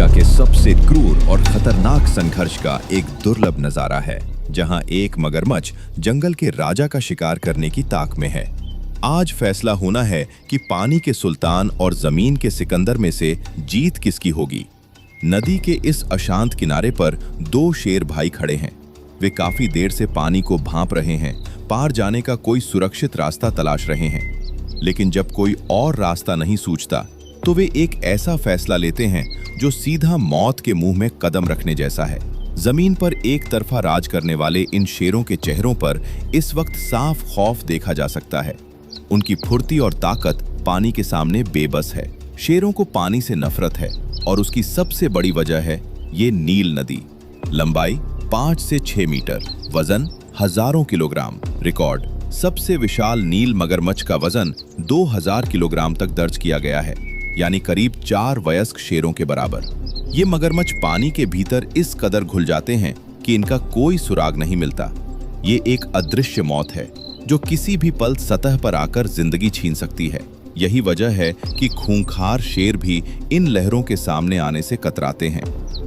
दुनिया के सबसे क्रूर और खतरनाक संघर्ष का एक दुर्लभ नजारा है, जहां एक मगरमच्छ जंगल के राजा का शिकार करने की ताक में है। आज फैसला होना है कि पानी के सुल्तान और जमीन के सिकंदर में से जीत किसकी होगी। नदी के इस अशांत किनारे पर दो शेर भाई खड़े हैं। वे काफी देर से पानी को भांप रहे हैं, पार जाने का कोई सुरक्षित रास्ता तलाश रहे हैं। लेकिन जब कोई और रास्ता नहीं सूझता तो वे एक ऐसा फैसला लेते हैं जो सीधा मौत के मुंह में कदम रखने जैसा है। जमीन पर एक तरफा राज करने वाले इन शेरों के चेहरों पर इस वक्त साफ खौफ देखा जा सकता है। उनकी फुर्ती और ताकत पानी के सामने बेबस है। शेरों को पानी से नफरत है और उसकी सबसे बड़ी वजह है ये नील नदी। लंबाई 5 से 6 मीटर, वजन हजारों किलोग्राम। रिकॉर्ड: सबसे विशाल नील मगरमच्छ का वजन 2000 किलोग्राम तक दर्ज किया गया है, यानी करीब 4 वयस्क शेरों के बराबर। ये मगरमच्छ पानी के भीतर इस कदर घुल जाते हैं कि इनका कोई सुराग नहीं मिलता। ये एक अदृश्य मौत है जो किसी भी पल सतह पर आकर जिंदगी छीन सकती है। यही वजह है कि खूंखार शेर भी इन लहरों के सामने आने से कतराते हैं।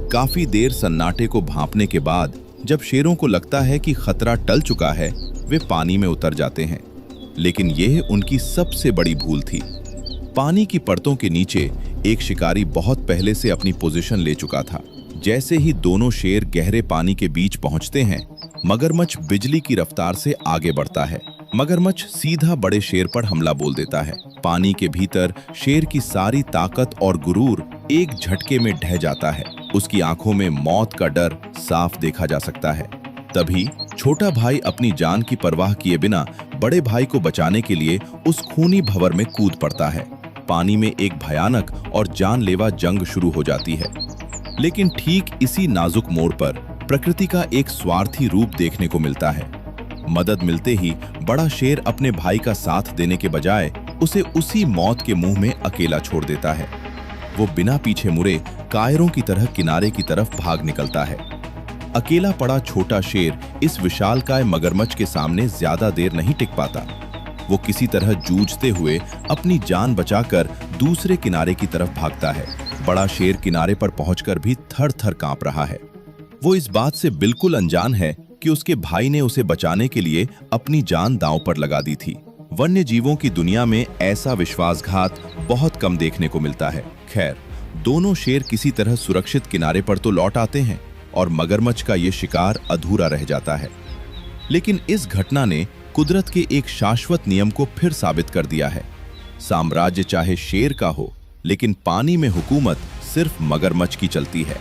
काफी देर सन्नाटे को भांपने के बाद जब शेरों को लगता है कि खतरा टल चुका है, वे पानी में उतर जाते हैं। लेकिन यह उनकी सबसे बड़ी भूल थी। पानी की परतों के नीचे एक शिकारी बहुत पहले से अपनी पोजीशन ले चुका था। जैसे ही दोनों शेर गहरे पानी के बीच पहुंचते हैं, मगरमच्छ बिजली की रफ्तार से आगे बढ़ता है। मगरमच्छ सीधा बड़े शेर पर हमला बोल देता है। पानी के भीतर शेर की सारी ताकत और गुरूर एक झटके में ढह जाता है। उसकी आंखों में मौत का डर साफ देखा जा सकता है। तभी छोटा भाई अपनी जान की परवाह किए बिना बड़े भाई को बचाने के लिए उस खूनी भंवर में कूद पड़ता है। पानी में एक भयानक और जानलेवा जंग शुरू हो जाती है। लेकिन ठीक इसी नाजुक मोड़ पर प्रकृति का एक स्वार्थी रूप देखने को मिलता है। मदद मिलते ही बड़ा शेर अपने भाई का साथ देने के बजाय उसे उसी मौत के मुंह में अकेला छोड़ देता है। वो बिना पीछे मुड़े कायरों की तरह किनारे की तरफ भाग निकलता है। अकेला पड़ा छोटा शेर इस विशालकाय मगरमच्छ के सामने ज्यादा देर नहीं टिक पाता। वो किसी तरह जूझते हुए अपनी जान बचाकर दूसरे किनारे की तरफ भागता है। बड़ा शेर किनारे पर पहुंचकर भी थर थर कांप रहा है। वो इस बात से बिल्कुल अनजान है कि उसके भाई ने उसे बचाने के लिए अपनी जान दांव पर लगा दी थी। वन्य जीवों की दुनिया में ऐसा विश्वासघात बहुत कम देखने को मिलता है। खैर, दोनों शेर किसी तरह सुरक्षित किनारे पर तो लौट आते हैं और मगरमच्छ का ये शिकार अधूरा रह जाता है। लेकिन इस घटना ने कुदरत के एक शाश्वत नियम को फिर साबित कर दिया है। साम्राज्य चाहे शेर का हो, लेकिन पानी में हुकूमत सिर्फ मगरमच्छ की चलती है।